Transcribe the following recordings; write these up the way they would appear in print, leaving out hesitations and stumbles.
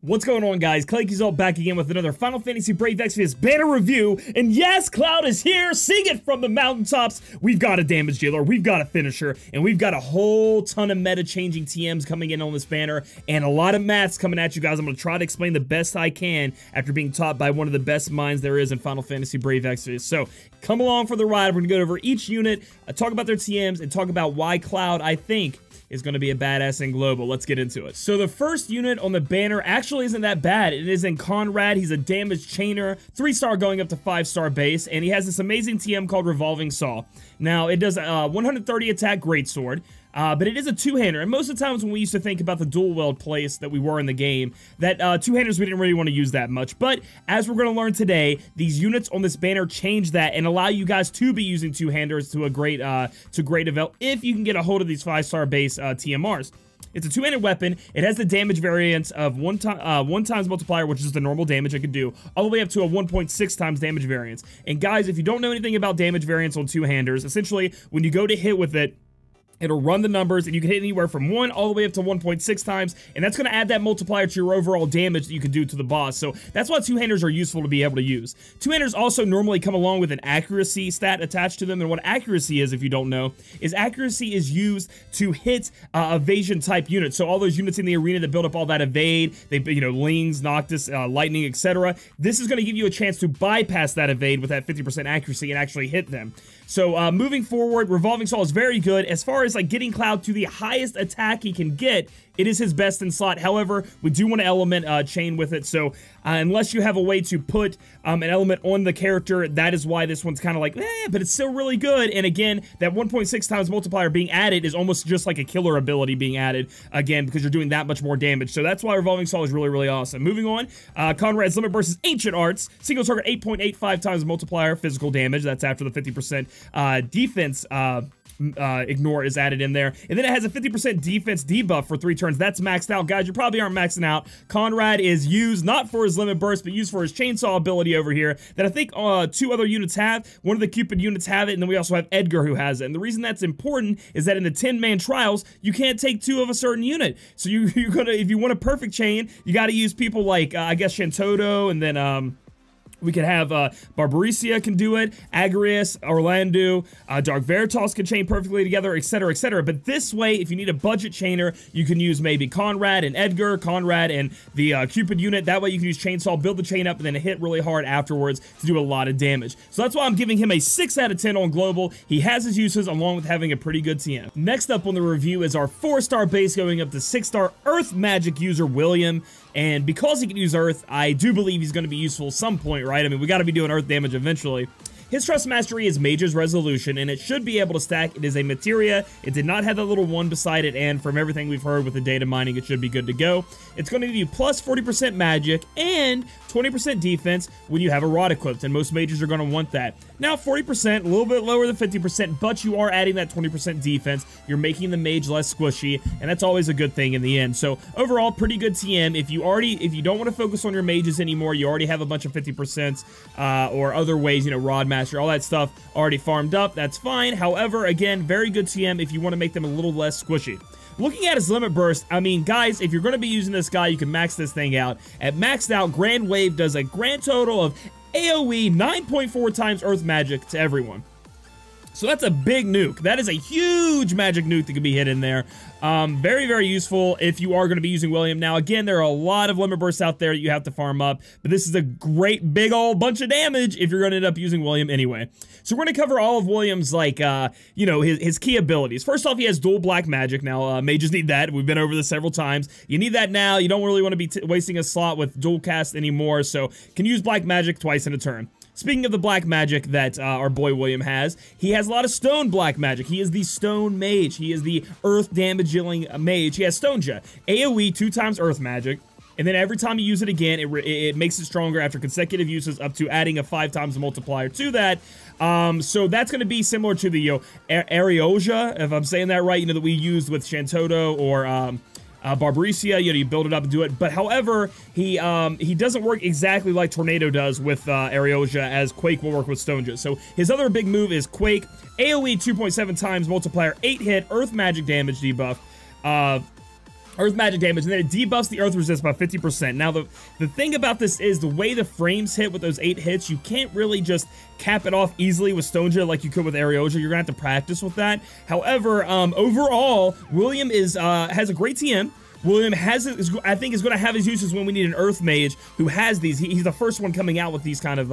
What's going on, guys? Claic Yuzolt back again with another Final Fantasy Brave Exvius banner review, and yes, Cloud is here! Sing it from the mountaintops! We've got a damage dealer, we've got a finisher, and we've got a whole ton of meta-changing TMs coming in on this banner, and a lot of maths coming at you guys. I'm going to try to explain the best I can after being taught by one of the best minds there is in Final Fantasy Brave Exvius. So, come along for the ride. We're going to go over each unit, talk about their TMs, and talk about why Cloud, I think, is going to be a badass in global. Let's get into it. So the first unit on the banner actually isn't that bad. It is in Conrad. He's a damage chainer, 3-star going up to 5-star base, and he has this amazing TM called Revolving Saw. Now, it does 130 attack greatsword, but it is a two-hander, and most of the times when we used to think about the dual-wield place that we were in the game, that two-handers we didn't really want to use that much, but as we're going to learn today, these units on this banner change that and allow you guys to be using two-handers to a great avail if you can get a hold of these 5-star base TMRs. It's a two-handed weapon. It has the damage variance of one times multiplier, which is the normal damage it could do, all the way up to a 1.6 times damage variance. And guys, if you don't know anything about damage variance on two-handers, essentially, when you go to hit with it, it'll run the numbers, and you can hit anywhere from 1 all the way up to 1.6 times, and that's going to add that multiplier to your overall damage that you can do to the boss. So that's why two-handers are useful to be able to use. Two-handers also normally come along with an accuracy stat attached to them, and what accuracy is, if you don't know, is accuracy is used to hit evasion-type units. So all those units in the arena that build up all that evade, Lings, Noctis, Lightning, etc. This is going to give you a chance to bypass that evade with that 50% accuracy and actually hit them. So moving forward, Revolving Saw is very good. As far as like getting Cloud to the highest attack he can get, it is his best in slot. However, we do want to element chain with it, so unless you have a way to put an element on the character, that is why this one's kind of like, but it's still really good. And again, that 1.6 times multiplier being added is almost just like a killer ability being added, again, because you're doing that much more damage. So that's why Revolving Saw is really, really awesome. Moving on, Conrad's Limit Burst is Ancient Arts. Single target 8.85 times multiplier physical damage. That's after the 50% defense ignore is added in there. And then it has a 50% defense debuff for 3 turns. That's maxed out. Guys, you probably aren't maxing out. Conrad is used not for his limit burst, but used for his chainsaw ability over here that I think 2 other units have. One of the Cupid units have it, and then we also have Edgar who has it. And the reason that's important is that in the 10-man trials, you can't take 2 of a certain unit. So you're gonna, if you want a perfect chain, you gotta use people like, I guess, Shantoto, and then, we could have Barbaricia can do it, Agrius, Orlando, Dark Veritas can chain perfectly together, etc., etc. But this way, if you need a budget chainer, you can use maybe Conrad and Edgar, Conrad and the Cupid unit. That way you can use Chainsaw, build the chain up, and then hit really hard afterwards to do a lot of damage. So that's why I'm giving him a 6 out of 10 on global. He has his uses along with having a pretty good TM. Next up on the review is our 4-star base going up to 6-star Earth Magic user William. And because he can use Earth, I do believe he's going to be useful at some point, right? I mean, we got to be doing Earth damage eventually. His Trust Mastery is Mage's Resolution, and it should be able to stack. It is a materia. It did not have that little 1 beside it, and from everything we've heard with the data mining, it should be good to go. It's going to give you plus 40% magic and 20% defense when you have a rod equipped, and most mages are going to want that. Now, 40%, a little bit lower than 50%, but you are adding that 20% defense. You're making the mage less squishy, and that's always a good thing in the end. So, overall, pretty good TM. If you don't want to focus on your mages anymore, you already have a bunch of 50% or other ways, rod master, all that stuff already farmed up, that's fine. However, again, very good TM if you want to make them a little less squishy. Looking at his limit burst, I mean, guys, if you're going to be using this guy, you can max this thing out. At maxed out, Grand Wave does a grand total of AoE 9.4 times Earth Magic to everyone. So that's a big nuke. That is a huge magic nuke that can be hit in there. Very, very useful if you are going to be using William. Now, again, there are a lot of limit bursts out there that you have to farm up, but this is a great big old bunch of damage if you're going to end up using William anyway. So we're going to cover all of William's, like, his key abilities. First off, he has dual black magic. Now, mages need that. We've been over this several times. You need that now. You don't really want to be wasting a slot with dual cast anymore, so can use black magic twice in a turn. Speaking of the black magic that our boy William has, he has a lot of stone black magic. He is the stone mage. He is the earth damage dealing mage. He has Stoneja. AoE 2 times earth magic. And then every time you use it again, it makes it stronger after consecutive uses up to adding a 5 times multiplier to that. So that's going to be similar to the Ariosia, if I'm saying that right, that we used with Shantoto or Barbaricia, you build it up and do it. But however, he doesn't work exactly like Tornado does with Ariosia, as Claic will work with Stoneja. So his other big move is Claic, AoE 2.7 times multiplier, 8 hit, Earth Magic damage debuff. Earth magic damage, and then it debuffs the earth resist by 50%. Now, the thing about this is the way the frames hit with those 8 hits, you can't really just cap it off easily with Stonja like you could with Ariosia. You're gonna have to practice with that. However, overall, William has a great TM. William I think is going to have his uses when we need an Earth Mage who has these. He's the first one coming out with these kind of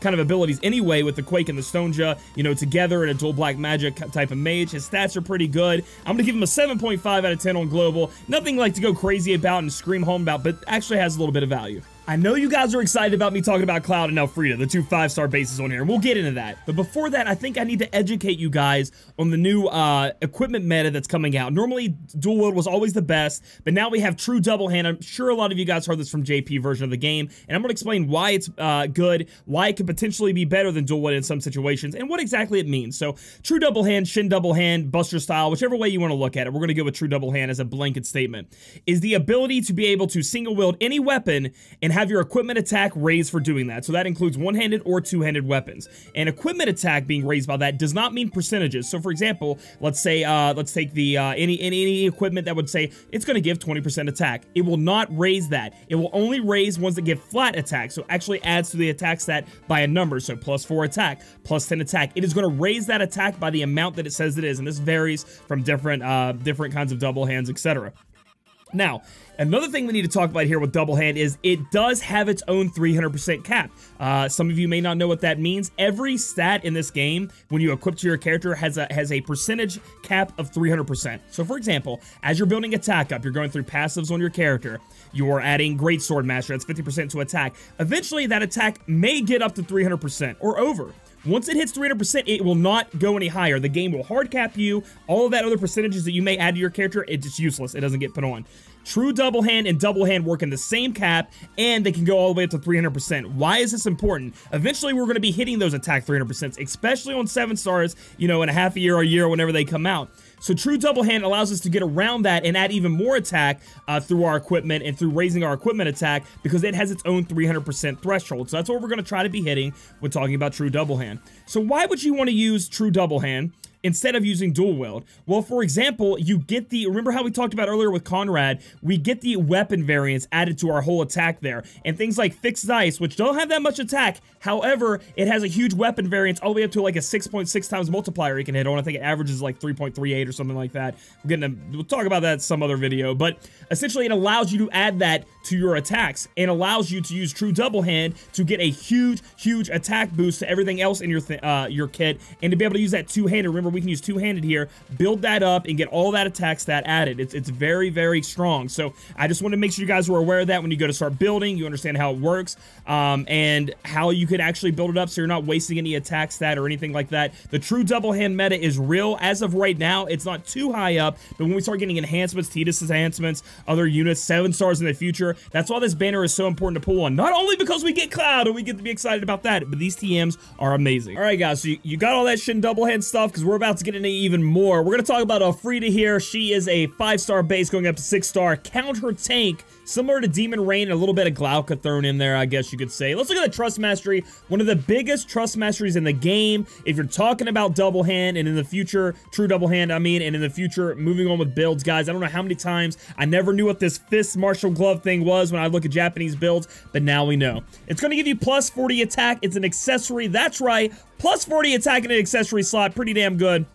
abilities anyway, with the Claic and the Stonja, you know, together in a dual black magic type of mage. His stats are pretty good. I'm going to give him a 7.5 out of 10 on global. Nothing like to go crazy about and scream home about, but actually has a little bit of value. I know you guys are excited about me talking about Cloud and Elfreeda, the 2 5-star bases on here, and we'll get into that. But before that, I think I need to educate you guys on the new equipment meta that's coming out. Normally, dual wield was always the best, but now we have true double hand. I'm sure a lot of you guys heard this from JP version of the game, and I'm going to explain why it's good, why it could potentially be better than dual wield in some situations, and what exactly it means. So, true double hand, Shin double hand, Buster style, whichever way you want to look at it, we're going to go with true double hand as a blanket statement, is the ability to be able to single wield any weapon and have your equipment attack raised for doing that. So that includes one-handed or two-handed weapons. And equipment attack being raised by that does not mean percentages. So for example, let's say let's take the any equipment that would say it's going to give 20% attack. It will not raise that. It will only raise ones that give flat attack. So actually adds to the attack stat by a number. So +4 attack, +10 attack. It is going to raise that attack by the amount that it says it is, and this varies from different kinds of double hands, etc. Now, another thing we need to talk about here with double hand is it does have its own 300% cap. Some of you may not know what that means. Every stat in this game, when you equip to your character, has a percentage cap of 300%. So for example, as you're building attack up, you're going through passives on your character, you're adding Greatsword Master, that's 50% to attack. Eventually, that attack may get up to 300% or over. Once it hits 300%, it will not go any higher. The game will hard cap you. All of that other percentages that you may add to your character, it's just useless. It doesn't get put on. True double hand and double hand work in the same cap, and they can go all the way up to 300%. Why is this important? Eventually, we're going to be hitting those attack 300%, especially on 7 stars, you know, in a half a year or a year, whenever they come out. So true double hand allows us to get around that and add even more attack through our equipment and through raising our equipment attack, because it has its own 300% threshold. So that's what we're going to try to be hitting when talking about true double hand. So why would you want to use true double hand instead of using dual wield? Well, for example, you get remember how we talked about earlier with Conrad, we get the weapon variants added to our whole attack there, and things like fixed dice, which don't have that much attack, however, it has a huge weapon variance all the way up to like a 6.6 times multiplier you can hit on. I think it averages like 3.38 or something like that. We'll talk about that in some other video, but essentially it allows you to add that to your attacks and allows you to use true double hand to get a huge attack boost to everything else in your kit, and to be able to use that two-handed. Remember, we can use two-handed here, build that up, and get all that attack stat added. It's very strong. So I just want to make sure you guys were aware of that when you go to start building. You understand how it works, and how you could actually build it up so you're not wasting any attack stat or anything like that. The true double hand meta is real. As of right now, it's not too high up, but when we start getting enhancements, Tidus enhancements, other units, 7 stars in the future, that's why this banner is so important to pull on. Not only because we get Cloud and we get to be excited about that, but these TMs are amazing. All right, guys, so you got all that Shin double hand stuff, because we're about to get into even more. We're going to talk about Elfreeda here. She is a 5-star base going up to 6-star. Count her tank, similar to Demon Rain, a little bit of Glauca thrown in there, I guess you could say. Let's look at the Trust Mastery, one of the biggest Trust Masteries in the game. If you're talking about double hand, and in the future, true double hand, I mean, and in the future, moving on with builds, guys, I don't know how many times I never knew what this fist martial glove thing was when I look at Japanese builds, but now we know. It's going to give you plus 40 attack. It's an accessory. That's right, plus 40 attack in an accessory slot. Pretty damn good.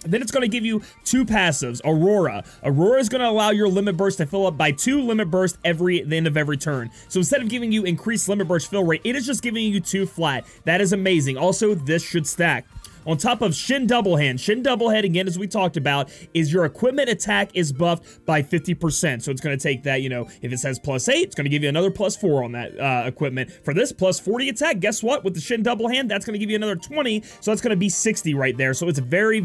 Then it's going to give you 2 passives. Aurora. Aurora is going to allow your limit burst to fill up by 2 limit bursts the end of every turn. So instead of giving you increased limit burst fill rate, it is just giving you 2 flat. That is amazing. Also, this should stack. On top of Shin double hand. Shin double hand, again, as we talked about, is your equipment attack is buffed by 50%. So it's going to take that, you know, if it says plus 8, it's going to give you another plus 4 on that equipment. For this plus 40 attack, guess what? With the Shin double hand, that's going to give you another 20. So that's going to be 60 right there. So it's very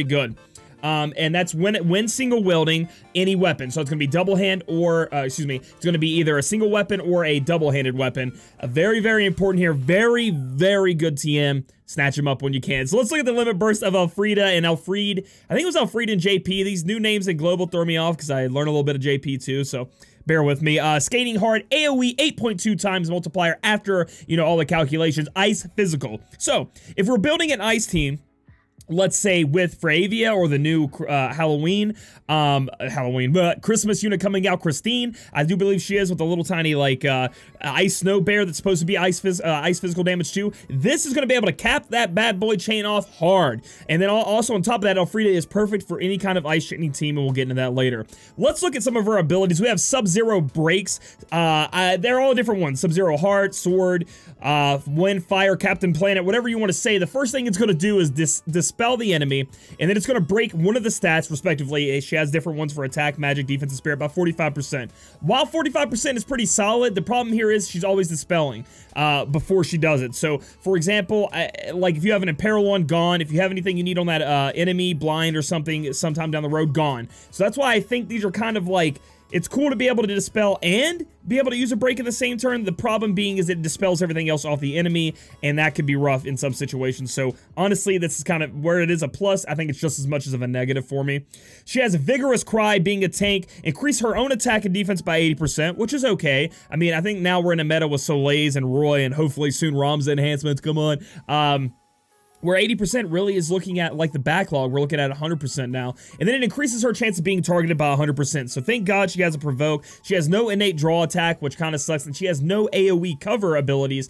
good. And that's when single wielding any weapon. So it's going to be double hand or, it's going to be either a single weapon or a double-handed weapon. Very important here. Very good TM. Snatch them up when you can. So let's look at the limit burst of Elfreeda and Elfried. I think it was Elfried and JP. These new names in Global throw me off because I learned a little bit of JP too, so bear with me. Skating hard, AoE 8.2 times multiplier after, you know, all the calculations. Ice physical. So if we're building an ice team, let's say with Fravia or the new Christmas unit coming out, Christine. I do believe she is with a little tiny like ice snow bear that's supposed to be ice physical damage too. This is going to be able to cap that bad boy chain off hard. And then also on top of that, Elfreeda is perfect for any kind of ice shitting team, and we'll get into that later. Let's look at some of her abilities. We have Sub-Zero breaks. They're all different ones. Sub-Zero Heart, Sword, Wind, Fire, Captain Planet, whatever you want to say. The first thing it's going to do is dispel the enemy, and then it's going to break one of the stats respectively. She has different ones for attack, magic, defense, and spirit, about 45%. While 45% is pretty solid, the problem here is she's always dispelling before she does it. So for example, like if you have an Imperil on, gone. If you have anything you need on that enemy, blind or something sometime down the road, gone. So that's why I think these are kind of like, it's cool to be able to dispel and be able to use a break in the same turn. The problem being is it dispels everything else off the enemy, and that could be rough in some situations. So honestly, this is kind of where it is a plus. I think it's just as much as of a negative for me. She has a Vigorous Cry, being a tank, increase her own attack and defense by 80%, which is okay. I mean, I think now we're in a meta with Soleil's and Roy, and hopefully soon Ramza enhancements. Come on. Where 80% really is looking at like the backlog, we're looking at 100% now. And then it increases her chance of being targeted by 100%. So thank God she has a provoke. She has no innate draw attack, which kind of sucks. And she has no AoE cover abilities,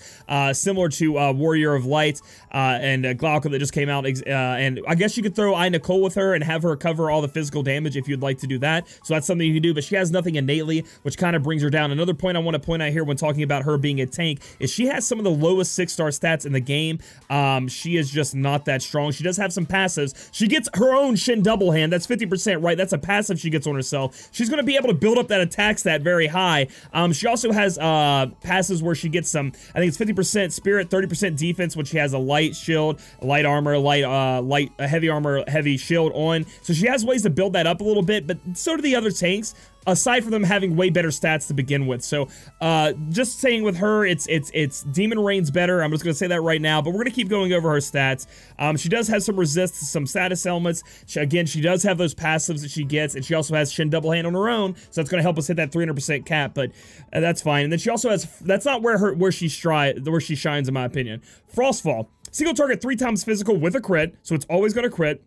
similar to Warrior of Light and Glauca that just came out. And I guess you could throw Nicole with her and have her cover all the physical damage if you'd like to do that. So that's something you can do, but she has nothing innately, which kind of brings her down. Another point I want to point out here when talking about her being a tank is she has some of the lowest 6-star stats in the game. She is just not that strong. She does have some passives. She gets her own Shin Double Hand. That's 50%, right? That's a passive she gets on herself. She's going to be able to build up that attack stat very high. She also has passes where she gets some, I think it's 50% spirit, 30% defense, which she has a light shield, light armor, heavy armor, heavy shield on. So she has ways to build that up a little bit, but so do the other tanks, aside from them having way better stats to begin with. So just saying with her, it's Demon Rain's better. I'm just going to say that right now, but we're going to keep going over her stats. She does have some resist, some status elements. She does have those passives that she gets, and she also has Shin Double Hand on her own, so that's going to help us hit that 300% cap, but that's fine. And then she also has, that's not where she shines in my opinion. Frostfall. Single target 3 times physical with a crit, so it's always going to crit.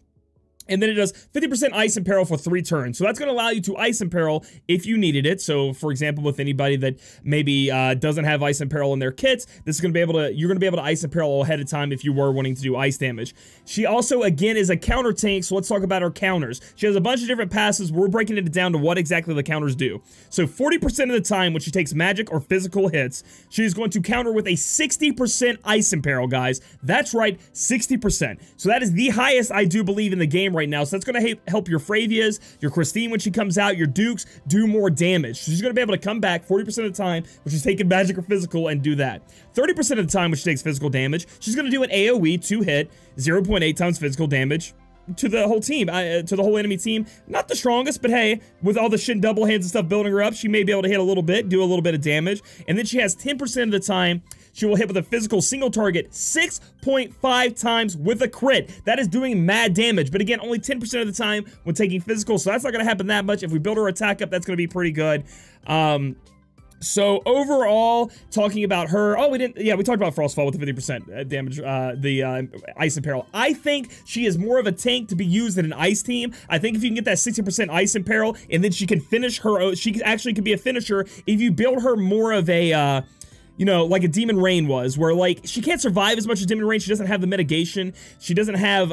And then it does 50% Ice Imperil for 3 turns. So that's going to allow you to Ice Imperil if you needed it. So, for example, with anybody that maybe doesn't have Ice Imperil in their kits, this is going to be able to, you're going to be able to Ice Imperil ahead of time if you were wanting to do ice damage. She also, again, is a counter tank, so let's talk about her counters. She has a bunch of different passes. We're breaking it down to what exactly the counters do. So 40% of the time when she takes magic or physical hits, she's going to counter with a 60% Ice Imperil, guys. That's right, 60%. So that is the highest, I do believe, in the game right now. So that's going to help your Fravias, your Christine when she comes out, your Dukes do more damage. So she's going to be able to come back 40% of the time when she's taking magic or physical and do that. 30% of the time when she takes physical damage, she's going to do an AoE 2-hit, 0.8 times physical damage to the whole team, to the whole enemy team. Not the strongest, but hey, with all the Shin Double Hands and stuff building her up, she may be able to hit a little bit, do a little bit of damage. And then she has 10% of the time she will hit with a physical single target 6.5 times with a crit. That is doing mad damage, but again, only 10% of the time when taking physical, so that's not going to happen that much. If we build her attack up, that's going to be pretty good. So overall, talking about her, we talked about Frostfall with the 50% damage, the Ice Imperil. I think she is more of a tank to be used in an ice team. I think if you can get that 60% Ice Imperil, and then she can finish her own, she actually could be a finisher if you build her more of a, you know, like a Demon Rain was, where like she can't survive as much as Demon Rain. She doesn't have the mitigation. She doesn't have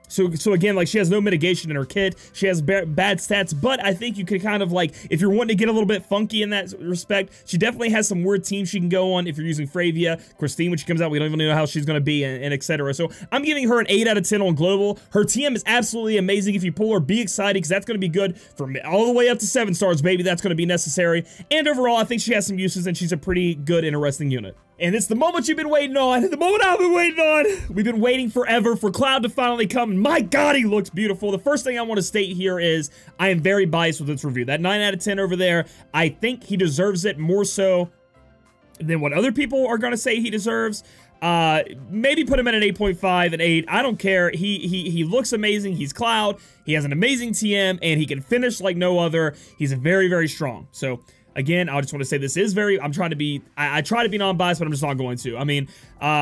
so again, like, she has no mitigation in her kit. She has bad stats, but I think you could kind of, like, if you're wanting to get a little bit funky in that respect, she definitely has some weird teams she can go on if you're using Fravia. Christine, when she comes out, we don't even know how she's going to be, and etc. So I'm giving her an 8 out of 10 on global. Her TM is absolutely amazing. If you pull her, be excited, because that's going to be good for all the way up to 7 stars, baby. That's going to be necessary. And overall, I think she has some uses, and she's a pretty good, interesting unit. And it's the moment you've been waiting on, the moment I've been waiting on. We've been waiting forever for Cloud to finally come. My God, he looks beautiful. The first thing I want to state here is I am very biased with this review. That 9 out of 10 over there, I think he deserves it more so than what other people are going to say he deserves. Maybe put him at an 8.5, an 8. I don't care. He looks amazing. He's Cloud. He has an amazing TM, and he can finish like no other. He's very, very strong. So Again, I just want to say this is very, I'm trying to be, I try to be non-biased, but I'm just not going to. I mean,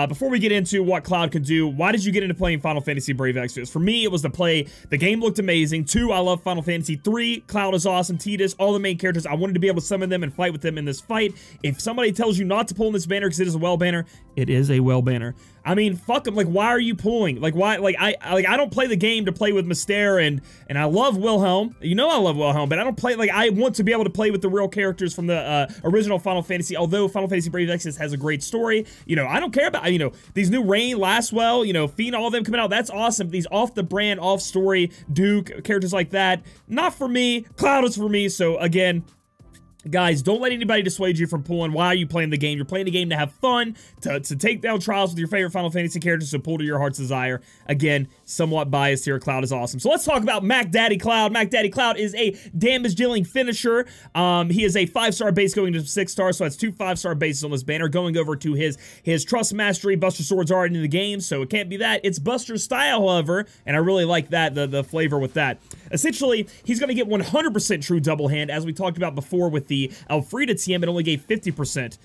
before we get into what Cloud can do, why did you get into playing Final Fantasy Brave Exvius? For me, it was to play, the game looked amazing. 2, I love Final Fantasy. 3, Cloud is awesome. Tidus, all the main characters, I wanted to be able to summon them and fight with them in this fight. If somebody tells you not to pull in this banner because it is a well banner, it is a well banner. I mean, fuck them. Like, why are you pulling? Like, why? Like, I don't play the game to play with Mystere, and I love Wilhelm. You know I love Wilhelm, but I don't play, like, I want to be able to play with the real characters from the original Final Fantasy. Although Final Fantasy Brave Exvius has a great story, you know, I don't care about, you know, these new Rain, Lastwell, you know, Fiend, all of them coming out. That's awesome. These off the brand, off story Duke characters like that, not for me. Cloud is for me. So again, guys, don't let anybody dissuade you from pulling. Why are you playing the game? You're playing the game to have fun, to take down trials with your favorite Final Fantasy characters, so pull to your heart's desire. Again, somewhat biased here. Cloud is awesome. So let's talk about Mac Daddy Cloud. Mac Daddy Cloud is a damage-dealing finisher. He is a 5-star base going to 6-star, so that's 2 5-star bases on this banner. Going over to his Trust Mastery, Buster Swords are in the game, so it can't be that. It's Buster's style, however, and I really like that, the flavor with that. Essentially, he's going to get 100% true double hand, as we talked about before with the Elfreeda TM. It only gave 50%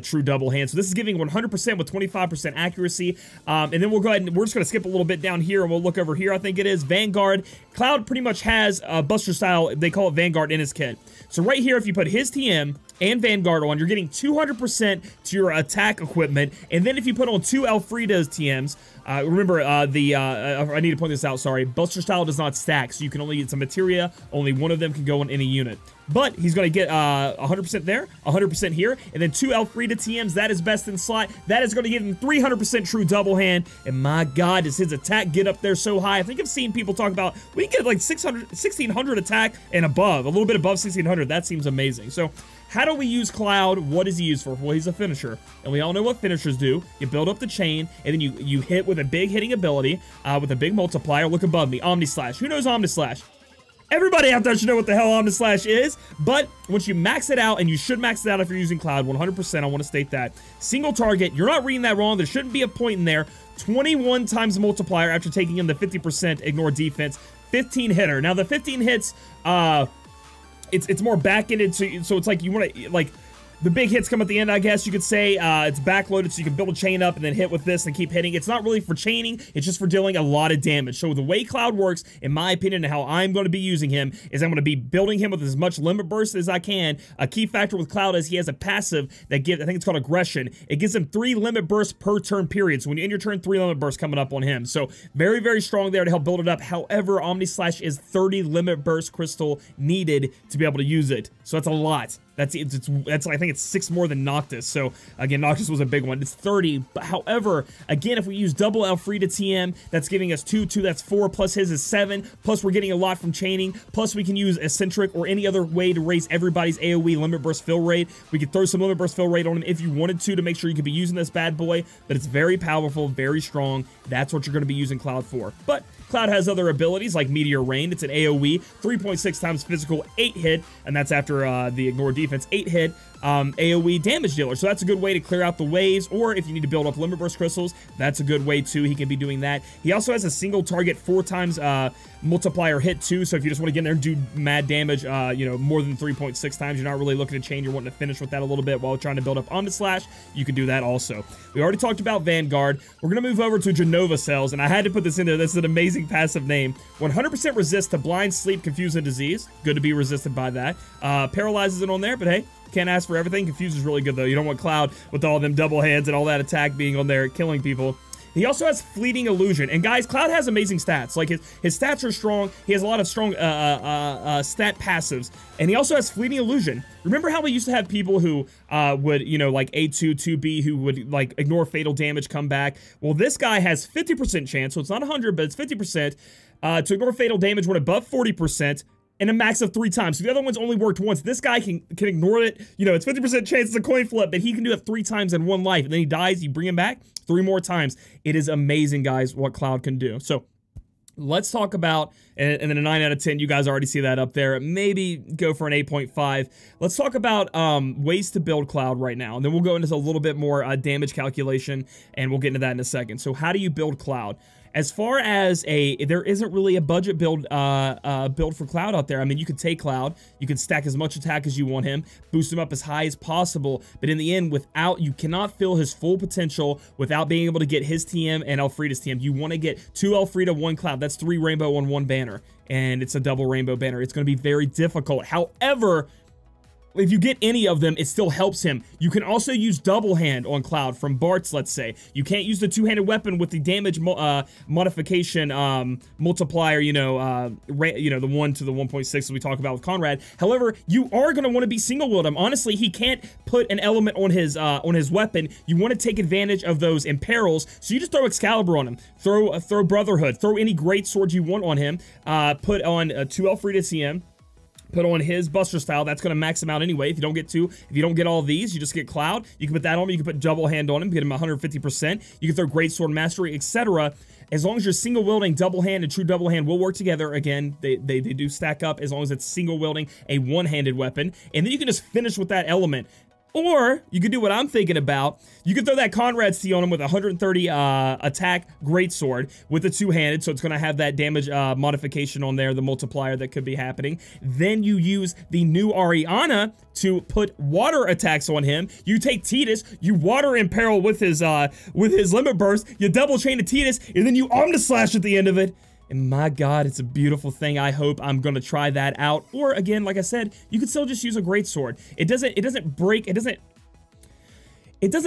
true double hand, so this is giving 100% with 25% accuracy. And then we'll go ahead and we're just going to skip a little bit down here, and we'll look over here. I think it is Vanguard. Cloud pretty much has Buster style, they call it Vanguard in his kit. So right here, if you put his TM and Vanguard on, you're getting 200% to your attack equipment. And then if you put on 2 Elfreeda's TMs, remember, I need to point this out, sorry. Buster style does not stack, so you can only get some materia. Only one of them can go in any unit. But he's going to get 100% there, 100% here, and then 2 Elfreeda TMs. That is best in slot. That is going to give him 300% true double hand. And my God, does his attack get up there so high? I think I've seen people talk about, we can get like 1600 attack and above, a little bit above 1600. That seems amazing. So how do we use Cloud? What is he used for? Well, he's a finisher, and we all know what finishers do. You build up the chain, and then you hit with a big hitting ability, with a big multiplier. Look above me, Omni Slash. Who knows Omni Slash? Everybody out there should know what the hell Omni Slash is, but once you max it out, and you should max it out if you're using Cloud, 100%, I want to state that. Single target, you're not reading that wrong, there shouldn't be a point in there. 21 times multiplier after taking in the 50% ignore defense, 15 hitter. Now the 15 hits, it's more back-ended, so it's like you want to, like, the big hits come at the end, I guess you could say. It's backloaded, so you can build a chain up and then hit with this and keep hitting. It's not really for chaining, it's just for dealing a lot of damage. So the way Cloud works, in my opinion, and how I'm going to be using him, is I'm going to be building him with as much limit burst as I can. A key factor with Cloud is he has a passive that gives, I think it's called Aggression. It gives him 3 limit bursts per turn period. So when you end your turn, 3 limit bursts coming up on him. So very, very strong there to help build it up. However, Omni Slash is 30 limit burst crystal needed to be able to use it. So that's a lot. That's I think it's 6 more than Noctis. So again, Noctis was a big one. It's 30. But however, again, if we use double Elfreeda TM, that's giving us 2, that's 4, plus his is 7. Plus we're getting a lot from chaining. Plus we can use Eccentric or any other way to raise everybody's AoE limit burst fill rate. We could throw some limit burst fill rate on him if you wanted to make sure you could be using this bad boy. But it's very powerful, very strong. That's what you're going to be using Cloud for. But Cloud has other abilities like Meteor Rain. It's an AoE, 3.6 times physical, 8 hit, and that's after the ignore defense, 8 hit. AoE damage dealer, so that's a good way to clear out the waves, or if you need to build up limit burst crystals, that's a good way too. He can be doing that. He also has a single target 4 times multiplier hit too, so if you just want to get in there and do mad damage, you know, more than 3.6 times, you're not really looking to chain, you're wanting to finish with that a little bit while trying to build up Omni Slash, you can do that also. We already talked about Vanguard. We're going to move over to Genova Cells, and I had to put this in there. This is an amazing passive name. 100% resist to blind, sleep, confuse, and disease. Good to be resisted by that. Paralyzes it on there, but hey, can't ask for everything. Confuse is really good though. You don't want Cloud with all them double hands and all that attack being on there killing people. He also has Fleeting Illusion. And guys, Cloud has amazing stats. Like his stats are strong. He has a lot of strong stat passives. And he also has Fleeting Illusion. Remember how we used to have people who would, you know, like A2, 2B, who would like ignore fatal damage, come back? Well, this guy has 50% chance, so it's not 100, but it's 50% to ignore fatal damage when above 40%. And a max of 3 times. So the other one's only worked once. This guy can ignore it. You know, it's 50% chance it's a coin flip, but he can do it 3 times in 1 life. And then he dies, you bring him back 3 more times. It is amazing, guys, what Cloud can do. So let's talk about, and then a 9 out of 10, you guys already see that up there. Maybe go for an 8.5. Let's talk about ways to build Cloud right now. And then we'll go into a little bit more damage calculation, and we'll get into that in a second. So how do you build Cloud? As far as there isn't really a budget build for Cloud out there. I mean, you could take Cloud, you can stack as much attack as you want him, boost him up as high as possible, but in the end, you cannot fill his full potential without being able to get his TM and Elfreda's TM. You want to get 2 Elfreeda, 1 Cloud. That's 3 rainbow on 1 banner, and it's a double rainbow banner. It's going to be very difficult. However, if you get any of them, it still helps him. You can also use double hand on Cloud from Bart's, let's say. You can't use the two-handed weapon with the damage modification multiplier, you know, the 1 to the 1.6 as we talk about with Conrad. However, you are going to want to be single wield him. Honestly, he can't put an element on his weapon. You want to take advantage of those imperils, so you just throw Excalibur on him. Throw Brotherhood. Throw any great sword you want on him. Put on 2 Elfreeda TM. Put on his Buster Style. That's going to max him out anyway. If you don't get 2, if you don't get all of these, you just get Cloud. You can put that on him. You can put double hand on him, get him 150%. You can throw Great Sword Mastery, etc. As long as you're single wielding, double hand and true double hand will work together. Again, they do stack up as long as it's single wielding a one-handed weapon. And then you can just finish with that element. Or you could do what I'm thinking about. You could throw that Conrad C on him with 130 attack greatsword with the two-handed, so it's going to have that damage modification on there, the multiplier that could be happening. Then you use the new Ariana to put water attacks on him. You take Tidus, you water imperil with his limit burst, you double chain to Tidus, and then you Omnislash at the end of it. And my God, it's a beautiful thing. I hope I'm gonna try that out. Or again, like I said, you could still just use a greatsword. It doesn't break, it doesn't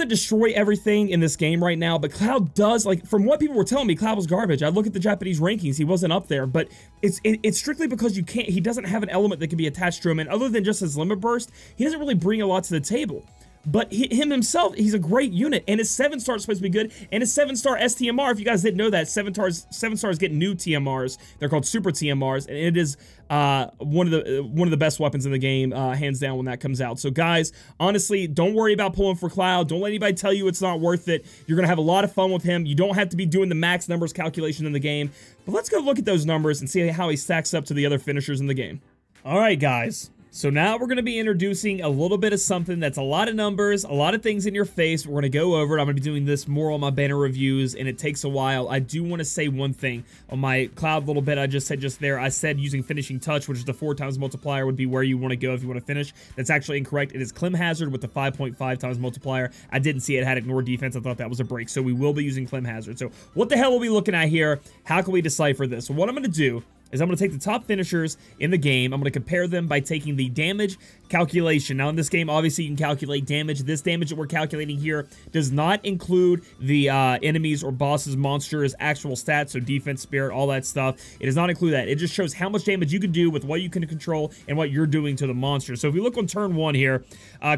destroy everything in this game right now, but Cloud does. Like, from what people were telling me, Cloud was garbage. I look at the Japanese rankings, he wasn't up there, but it's strictly because he doesn't have an element that can be attached to him, and other than just his limit burst, he doesn't really bring a lot to the table. But him himself, he's a great unit, and his 7-star is supposed to be good, and his 7-star STMR, if you guys didn't know that, 7 stars get new TMRs. They're called Super TMRs, and it is one of the best weapons in the game, hands down, when that comes out. So guys, honestly, don't worry about pulling for Cloud. Don't let anybody tell you it's not worth it. You're gonna have a lot of fun with him. You don't have to be doing the max numbers calculation in the game. But let's go look at those numbers and see how he stacks up to the other finishers in the game. All right, guys. So now we're going to be introducing a little bit of something that's a lot of numbers, a lot of things in your face. We're going to go over it. I'm going to be doing this more on my banner reviews, and it takes a while. I do want to say one thing. On my Cloud little bit I just said there, I said using Finishing Touch, which is the 4 times multiplier, would be where you want to go if you want to finish. That's actually incorrect. It is Clem Hazard with the 5.5 times multiplier. I didn't see it had Ignore Defense. I thought that was a break. So we will be using Clem Hazard. So what the hell are we looking at here? How can we decipher this? So what I'm going to do is I'm going to take the top finishers in the game. I'm going to compare them by taking the damage calculation. Now in this game, obviously you can calculate damage. This damage that we're calculating here does not include the enemies or bosses, monsters, actual stats, so defense, spirit, all that stuff. It does not include that. It just shows how much damage you can do with what you can control and what you're doing to the monster. So if we look on turn 1 here,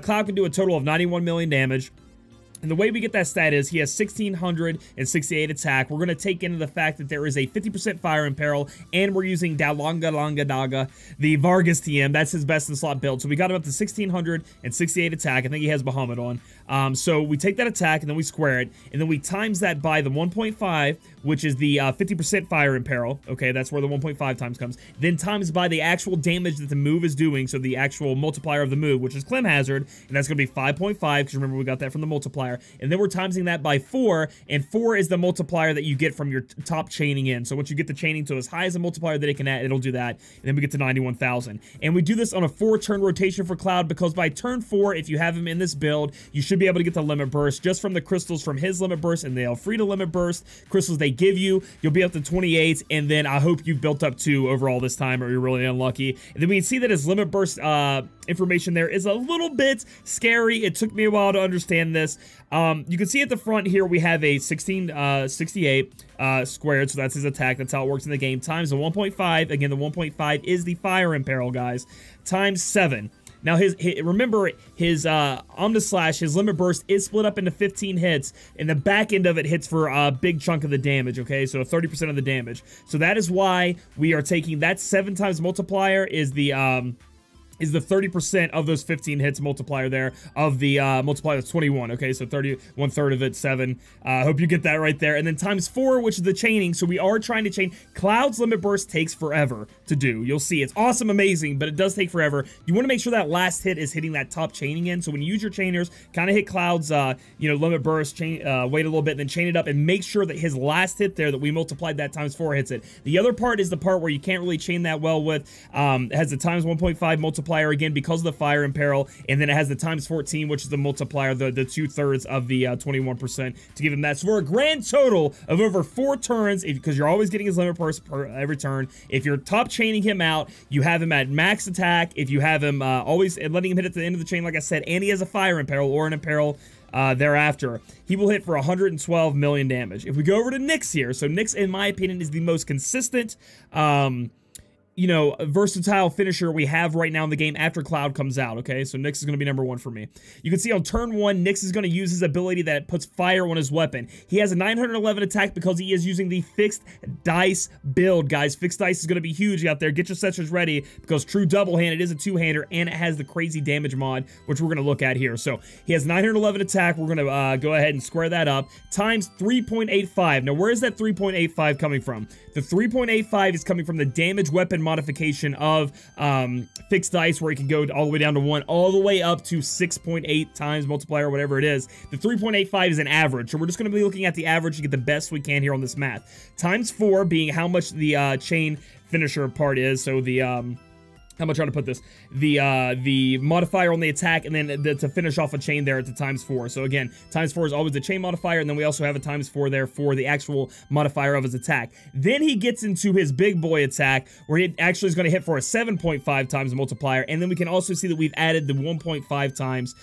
Cloud can do a total of 91 million damage. And the way we get that stat is he has 1,668 attack. We're going to take into the fact that there is a 50% fire imperil, and we're using Dalonga Longa Daga, the Vargas TM. That's his best in slot build. So we got him up to 1,668 attack. I think he has Bahamut on. So we take that attack, and then we square it, and then we times that by the 1.5, which is the 50% fire imperil. Okay, that's where the 1.5 times comes. Then times by the actual damage that the move is doing, so the actual multiplier of the move, which is Clem Hazard, and that's going to be 5.5, because remember we got that from the multiplier. And then we're timesing that by 4, and 4 is the multiplier that you get from your top chaining in. So once you get the chaining to as high as a multiplier that it can add, it'll do that, and then we get to 91,000. And we do this on a 4-turn rotation for Cloud, because by turn 4, if you have him in this build, you should be able to get the limit burst just from the crystals from his limit burst and the Elfreeda limit burst crystals they give you. You'll be up to 28, and then I hope you've built up 2 overall this time, or you're really unlucky. And then we can see that his limit burst information there is a little bit scary. It took me a while to understand this. You can see at the front here we have a 1668 squared, so that's his attack. That's how it works in the game. Times the 1.5. Again, the 1.5 is the fire imperil, guys. Times 7. Now, remember, his Omnislash, his limit burst is split up into 15 hits, and the back end of it hits for a big chunk of the damage, okay? So 30% of the damage. So that is why we are taking that 7 times multiplier is the is the 30% of those 15 hits multiplier there of the multiplier that's 21. Okay, so 30, 1/3 of it, 7. Hope you get that right there. And then times 4, which is the chaining. So we are trying to chain. Cloud's limit burst takes forever to do. You'll see it's awesome, amazing, but it does take forever. You want to make sure that last hit is hitting that top chaining end. So when you use your chainers, kind of hit Cloud's limit burst, wait a little bit, then chain it up and make sure that his last hit there that we multiplied that times 4 hits it. The other part is the part where you can't really chain that well with. It has the times 1.5 multiplier again because of the fire and peril, and then it has the times 14, which is the multiplier, the 2/3 of the 21% to give him that. So for a grand total of over 4 turns, because you're always getting his limit burst per every turn. If you're top chaining him out, you have him at max attack. If you have him always letting him hit at the end of the chain, like I said, and he has a fire imperil or an imperil thereafter, he will hit for 112 million damage. If we go over to Nyx here, so Nyx, in my opinion, is the most consistent versatile finisher we have right now in the game after Cloud comes out, okay? So Nyx is going to be number 1 for me. You can see on turn 1, Nyx is going to use his ability that puts fire on his weapon. He has a 911 attack because he is using the fixed dice build, guys. Fixed dice is going to be huge out there. Get your sensors ready because true double-handed is a 2-hander, and it has the crazy damage mod, which we're going to look at here. So he has 911 attack. We're going to go ahead and square that up. Times 3.85. Now, where is that 3.85 coming from? The 3.85 is coming from the damage weapon modification of fixed dice, where it can go all the way down to 1, all the way up to 6.8 times multiplier, whatever it is. The 3.85 is an average, so we're just going to be looking at the average to get the best we can here on this math. Times 4 being how much the chain finisher part is, so the how am I trying to put this? The modifier on the attack, and then to finish off a chain there at the times 4. So again, times 4 is always the chain modifier, and then we also have a times 4 there for the actual modifier of his attack. Then he gets into his big boy attack, where he actually is going to hit for a 7.5 times multiplier, and then we can also see that we've added the 1.5 times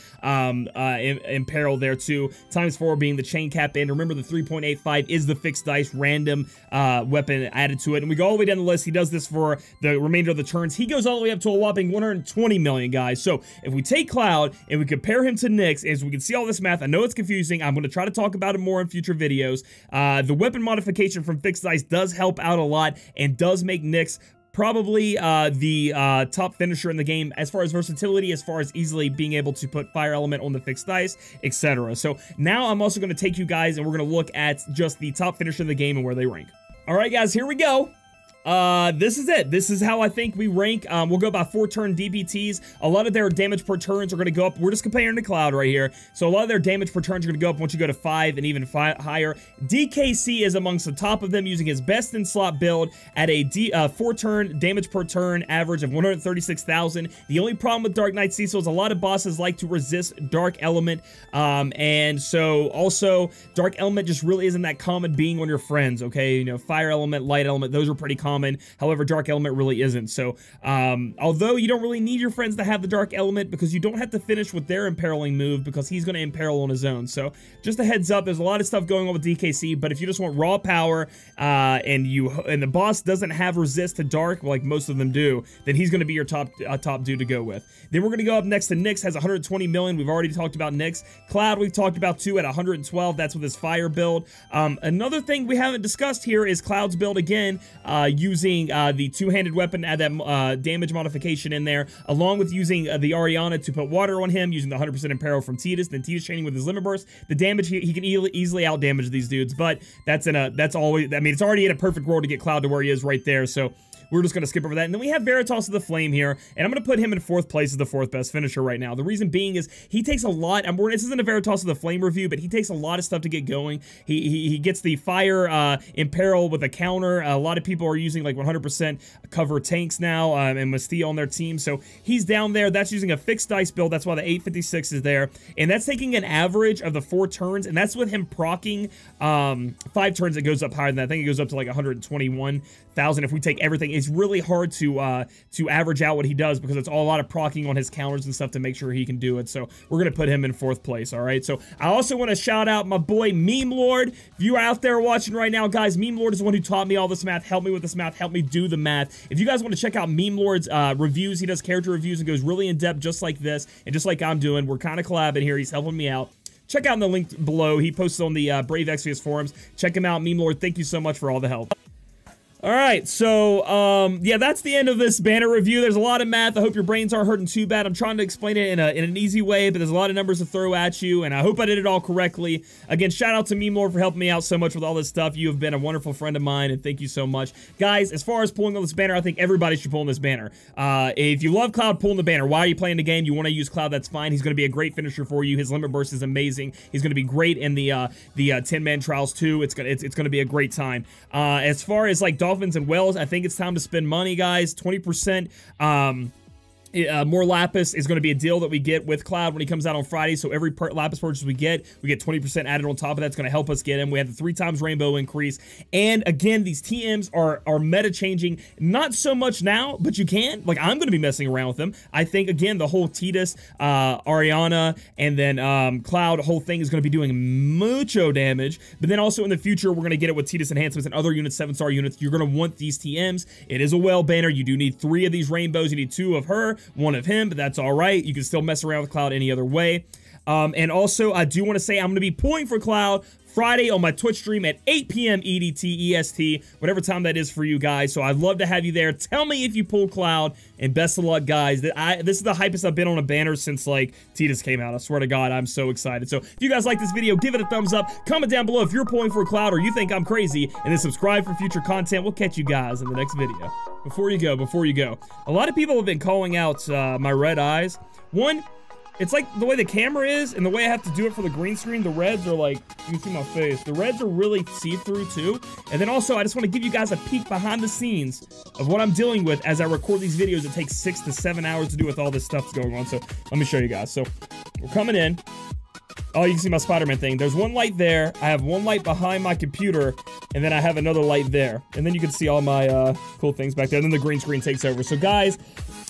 imperil there too. Times 4 being the chain cap end. Remember, the 3.85 is the fixed dice random weapon added to it, and we go all the way down the list. He does this for the remainder of the turns. He goes all the way up to a whopping 120 million, guys. So if we take Cloud and we compare him to Nyx, as we can see all this math, I know it's confusing. I'm going to try to talk about it more in future videos. The weapon modification from fixed dice does help out a lot and does make Nyx probably the top finisher in the game as far as versatility, as far as easily being able to put fire element on the fixed dice, etc. So now I'm also going to take you guys and we're going to look at just the top finisher in the game and where they rank. All right, guys, here we go. This is it. This is how I think we rank. We'll go by 4-turn DPTs. A lot of their damage per turns are going to go up. We're just comparing to Cloud right here. So a lot of their damage per turns are going to go up once you go to 5 and even higher. DKC is amongst the top of them, using his best in slot build at a 4-turn damage per turn average of 136,000. The only problem with Dark Knight Cecil is a lot of bosses like to resist Dark Element. And so also Dark Element just really isn't that common being on your friends, okay? You know, Fire Element, Light Element, those are pretty common. However, Dark Element really isn't. So, although you don't really need your friends to have the Dark Element, because you don't have to finish with their imperiling move, because he's going to imperil on his own. So, just a heads up, there's a lot of stuff going on with DKC, but if you just want raw power, and the boss doesn't have resist to Dark, like most of them do, then he's going to be your top dude to go with. Then we're going to go up next to Nyx, has 120 million. We've already talked about Nyx. Cloud, we've talked about too, at 112. That's with his fire build. Another thing we haven't discussed here is Cloud's build again, using the two-handed weapon, add that damage modification in there, along with using the Ariana to put water on him, using the 100% imperil from Tidus, then Tidus chaining with his limit burst. The damage, he can easily out-damage these dudes, but that's always, I mean, it's already in a perfect world to get Cloud to where he is right there, so we're just going to skip over that. And then we have Veritas of the Flame here, and I'm going to put him in 4th place as the 4th best finisher right now. The reason being is he takes a lot, this isn't a Veritas of the Flame review, but he takes a lot of stuff to get going. He gets the fire imperil with a counter. A lot of people are using like 100% cover tanks now, and Mastia on their team, so he's down there. That's using a fixed dice build. That's why the 856 is there, and that's taking an average of the 4 turns, and that's with him proccing 5 turns. It goes up higher than that. I think it goes up to like 121,000 if we take everything. It's really hard to average out what he does, because it's all a lot of proccing on his counters and stuff to make sure he can do it. So we're gonna put him in 4th place. All right. So I also want to shout out my boy Meme Lord. If you are out there watching right now, guys, Meme Lord is the one who taught me all this math. Help me with this math. Help me do the math. If you guys want to check out Meme Lord's reviews, he does character reviews and goes really in depth, just like this and just like I'm doing. We're kind of collabing here. He's helping me out. Check out the link below. He posts on the Brave Exvius forums. Check him out, Meme Lord. Thank you so much for all the help. All right, so, yeah, that's the end of this banner review. There's a lot of math. I hope your brains aren't hurting too bad. I'm trying to explain it in an easy way, but there's a lot of numbers to throw at you, and I hope I did it all correctly. Again, shout out to Meme Lord for helping me out so much with all this stuff. You have been a wonderful friend of mine, and thank you so much. Guys, as far as pulling on this banner, I think everybody should pull on this banner. If you love Cloud, pull on the banner. Why are you playing the game? You want to use Cloud, that's fine. He's going to be a great finisher for you. His limit burst is amazing. He's going to be great in the 10-man trials, too. It's gonna be a great time. As far as, like, Dolphins and Whales, I think it's time to spend money, guys. 20%. More Lapis is going to be a deal that we get with Cloud when he comes out on Friday. So every Lapis purchase we get 20% added on top of that. It's going to help us get him. We have the 3 times rainbow increase. And again, these TMs are meta changing. Not so much now, but you can. Like, I'm going to be messing around with them. I think, again, the whole Tidus, Ariana, and then Cloud whole thing is going to be doing mucho damage. But then also in the future, we're going to get it with Tidus enhancements and other units, 7-star units. You're going to want these TMs. It is a whale banner. You do need 3 of these rainbows. You need 2 of her, 1 of him, but that's all right. You can still mess around with Cloud any other way. And also, I do want to say I'm going to be pulling for Cloud Friday on my Twitch stream at 8 p.m. EDT, EST, whatever time that is for you guys. So I'd love to have you there. Tell me if you pull Cloud, and best of luck, guys. This is the hypest I've been on a banner since, like, Tidus came out. I swear to God, I'm so excited. So if you guys like this video, give it a thumbs up. Comment down below if you're pulling for Cloud or you think I'm crazy, and then subscribe for future content. We'll catch you guys in the next video. Before you go, a lot of people have been calling out my red eyes. One, it's like the way the camera is and the way I have to do it for the green screen, the reds are like, you can see my face, the reds are really see-through too. And then also, I just want to give you guys a peek behind the scenes of what I'm dealing with as I record these videos. It takes 6 to 7 hours to do with all this stuff that's going on. So let me show you guys. So we're coming in. Oh, you can see my Spider-Man thing. There's one light there. I have one light behind my computer, and then I have another light there. And then you can see all my cool things back there. And then the green screen takes over. So guys,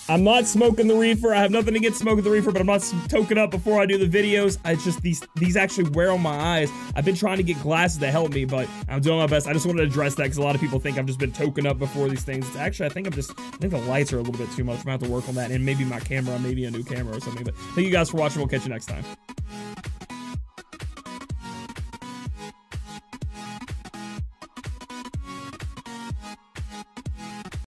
I'm not smoking the reefer. I have nothing against smoking the reefer, but I'm not toking up before I do the videos. It's just these actually wear on my eyes. I've been trying to get glasses to help me, but I'm doing my best. I just wanted to address that because a lot of people think I've just been toking up before these things. It's actually, I think the lights are a little bit too much. I'm gonna have to work on that, and maybe my camera, maybe a new camera or something. But thank you guys for watching. We'll catch you next time.